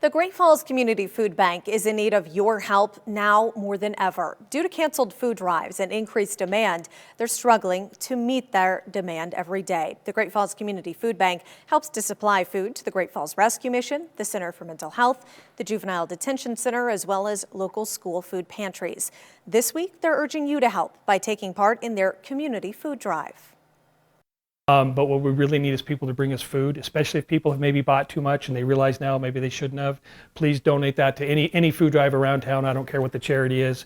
The Great Falls Community Food Bank is in need of your help now more than ever. Due to canceled food drives and increased demand, they're struggling to meet their demand every day. The Great Falls Community Food Bank helps to supply food to the Great Falls Rescue Mission, the Center for Mental Health, the Juvenile Detention Center, as well as local school food pantries. This week, they're urging you to help by taking part in their community food drive. But what we really need is people to bring us food, especially if people have maybe bought too much and they realize now maybe they shouldn't have. Please donate that to any food drive around town. I don't care what the charity is.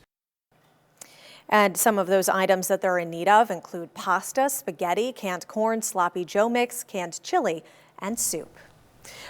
And some of those items that they're in need of include pasta, spaghetti, canned corn, sloppy Joe mix, canned chili, and soup.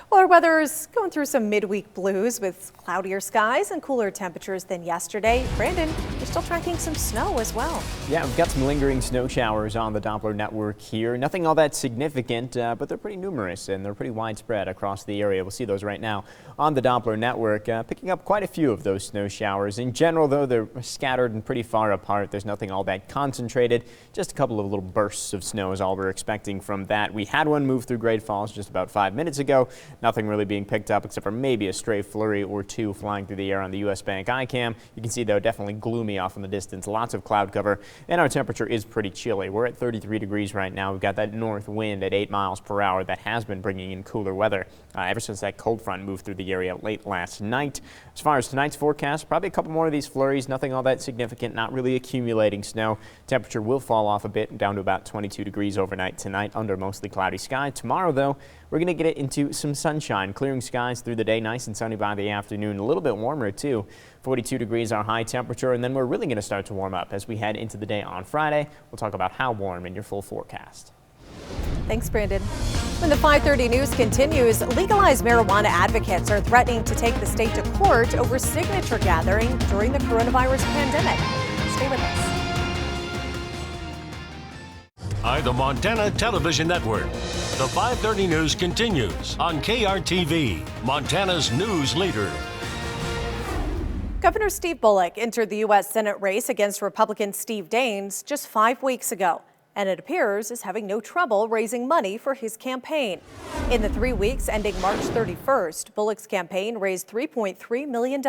Well, our weather is going through some midweek blues with cloudier skies and cooler temperatures than yesterday. Brandon, you're still tracking some snow as well. Yeah, we've got some lingering snow showers on the Doppler network here. Nothing all that significant, but they're pretty numerous and they're pretty widespread across the area. We'll see those right now on the Doppler network, picking up quite a few of those snow showers. In general, though, they're scattered and pretty far apart. There's nothing all that concentrated. Just a couple of little bursts of snow is all we're expecting from that. We had one move through Great Falls just about 5 minutes ago. Nothing really being picked up except for maybe a stray flurry or two flying through the air on the U.S. Bank iCam. You can see, though, definitely gloomy off in the distance. Lots of cloud cover, and our temperature is pretty chilly. We're at 33 degrees right now. We've got that north wind at 8 miles per hour that has been bringing in cooler weather ever since that cold front moved through the area late last night. As far as tonight's forecast, probably a couple more of these flurries. Nothing all that significant, not really accumulating snow. Temperature will fall off a bit down to about 22 degrees overnight tonight under mostly cloudy sky. Tomorrow, though, we're going to get it into some sunshine, clearing skies through the day, nice and sunny by the afternoon, a little bit warmer too. 42 degrees our high temperature, and then we're really going to start to warm up as we head into the day on Friday. We'll talk about how warm in your full forecast. Thanks, Brandon. When the 5:30 news continues, legalized marijuana advocates are threatening to take the state to court over signature gathering during the coronavirus pandemic. Stay with us. The Montana Television Network. The 5:30 news continues on KRTV, Montana's news leader. Governor Steve Bullock entered the U.S. Senate race against Republican Steve Daines just 5 weeks ago, and it appears is having no trouble raising money for his campaign. In the 3 weeks ending March 31st, Bullock's campaign raised $3.3 million.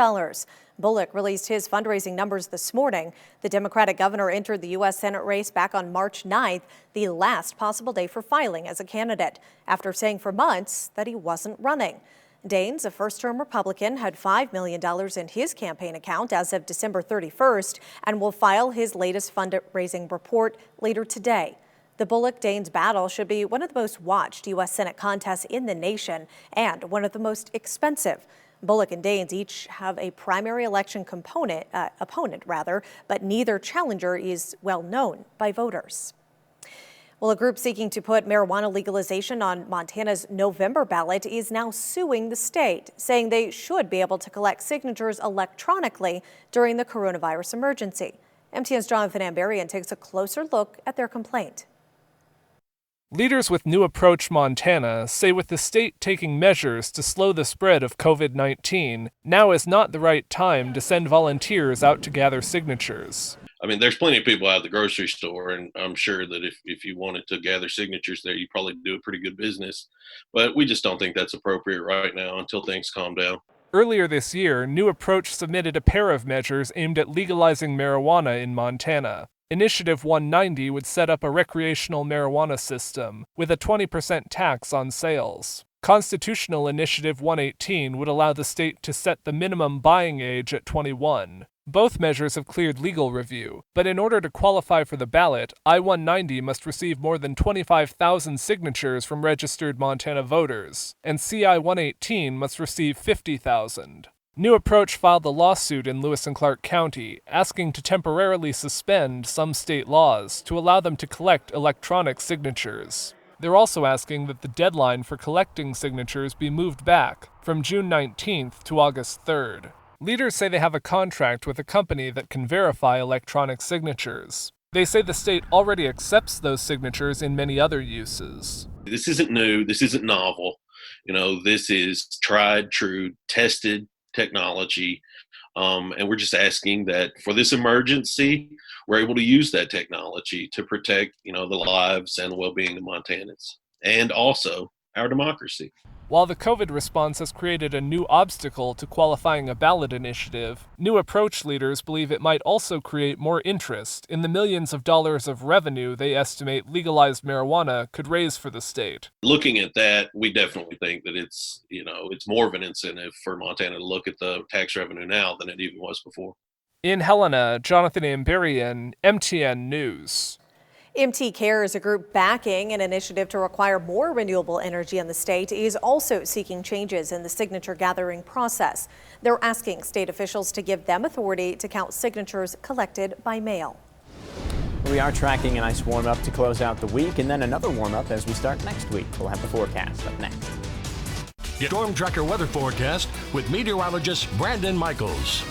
Bullock released his fundraising numbers this morning. The Democratic governor entered the U.S. Senate race back on March 9th, the last possible day for filing as a candidate, after saying for months that he wasn't running. Daines, a first-term Republican, had $5 million in his campaign account as of December 31st and will file his latest fundraising report later today. The Bullock-Daines battle should be one of the most watched U.S. Senate contests in the nation and one of the most expensive. Bullock and Daines each have a primary election opponent, but neither challenger is well known by voters. Well, a group seeking to put marijuana legalization on Montana's November ballot is now suing the state, saying they should be able to collect signatures electronically during the coronavirus emergency. MTN's Jonathan Ambarian takes a closer look at their complaint. Leaders with New Approach Montana say with the state taking measures to slow the spread of COVID-19, now is not the right time to send volunteers out to gather signatures. I mean, there's plenty of people out at the grocery store, and I'm sure that if you wanted to gather signatures there, you probably do a pretty good business. But we just don't think that's appropriate right now until things calm down. Earlier this year, New Approach submitted a pair of measures aimed at legalizing marijuana in Montana. Initiative 190 would set up a recreational marijuana system with a 20% tax on sales. Constitutional Initiative 118 would allow the state to set the minimum buying age at 21. Both measures have cleared legal review, but in order to qualify for the ballot, I-190 must receive more than 25,000 signatures from registered Montana voters, and CI-118 must receive 50,000. New Approach filed a lawsuit in Lewis and Clark County, asking to temporarily suspend some state laws to allow them to collect electronic signatures. They're also asking that the deadline for collecting signatures be moved back from June 19th to August 3rd. Leaders say they have a contract with a company that can verify electronic signatures. They say the state already accepts those signatures in many other uses. This isn't new. This isn't novel. This is tried, true, tested technology. And we're just asking that for this emergency, we're able to use that technology to protect, the lives and the well-being of Montanans. And also our democracy. While the COVID response has created a new obstacle to qualifying a ballot initiative, New Approach leaders believe it might also create more interest in the millions of dollars of revenue they estimate legalized marijuana could raise for the state. Looking at that, we definitely think that it's more of an incentive for Montana to look at the tax revenue now than it even was before. In Helena, Jonathan Amberian, MTN News. MT Cares, a group backing an initiative to require more renewable energy in the state, is also seeking changes in the signature gathering process. They're asking state officials to give them authority to count signatures collected by mail. We are tracking a nice warm-up to close out the week, and then another warm-up as we start next week. We'll have the forecast up next. Get Storm Tracker weather forecast with meteorologist Brandon Michaels.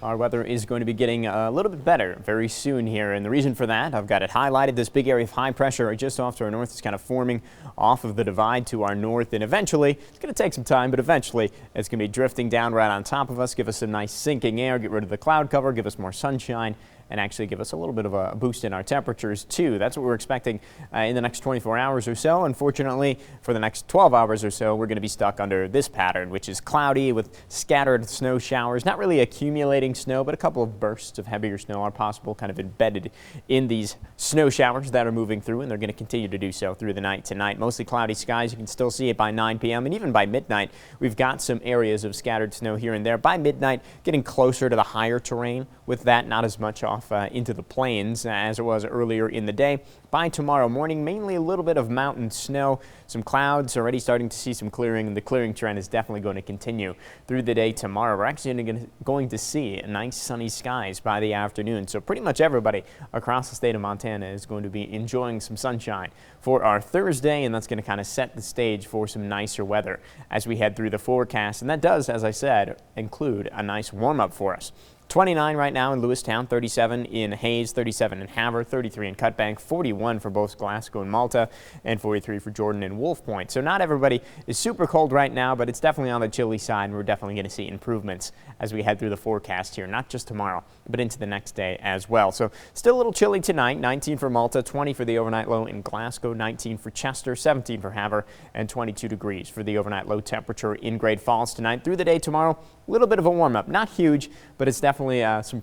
Our weather is going to be getting a little bit better very soon here, and the reason for that, I've got it highlighted. This big area of high pressure just off to our north is kind of forming off of the divide to our north, and eventually, it's going to take some time, but eventually it's going to be drifting down right on top of us, give us some nice sinking air, get rid of the cloud cover, give us more sunshine, and actually give us a little bit of a boost in our temperatures too. That's what we're expecting in the next 24 hours or so. Unfortunately, for the next 12 hours or so, we're going to be stuck under this pattern, which is cloudy with scattered snow showers. Not really accumulating snow, but a couple of bursts of heavier snow are possible, kind of embedded in these snow showers that are moving through, and they're going to continue to do so through the night tonight. Mostly cloudy skies. You can still see it by 9 p.m. and even by midnight. We've got some areas of scattered snow here and there. By midnight, getting closer to the higher terrain. With that, not as much off into the plains as it was earlier in the day. By tomorrow morning, mainly a little bit of mountain snow, some clouds, already starting to see some clearing, and the clearing trend is definitely going to continue through the day tomorrow. We're actually going to see nice sunny skies by the afternoon, so pretty much everybody across the state of Montana is going to be enjoying some sunshine for our Thursday, and that's going to kind of set the stage for some nicer weather as we head through the forecast, and that does, as I said, include a nice warm-up for us. 29 right now in Lewistown, 37 in Hayes, 37 in Havre, 33 in Cutbank, 41 for both Glasgow and Malta, and 43 for Jordan and Wolf Point. So not everybody is super cold right now, but it's definitely on the chilly side, and we're definitely going to see improvements as we head through the forecast here, not just tomorrow, but into the next day as well. So still a little chilly tonight, 19 for Malta, 20 for the overnight low in Glasgow, 19 for Chester, 17 for Havre, and 22 degrees for the overnight low temperature in Great Falls tonight. Through the day tomorrow, a little bit of a warm-up, not huge, but it's definitely some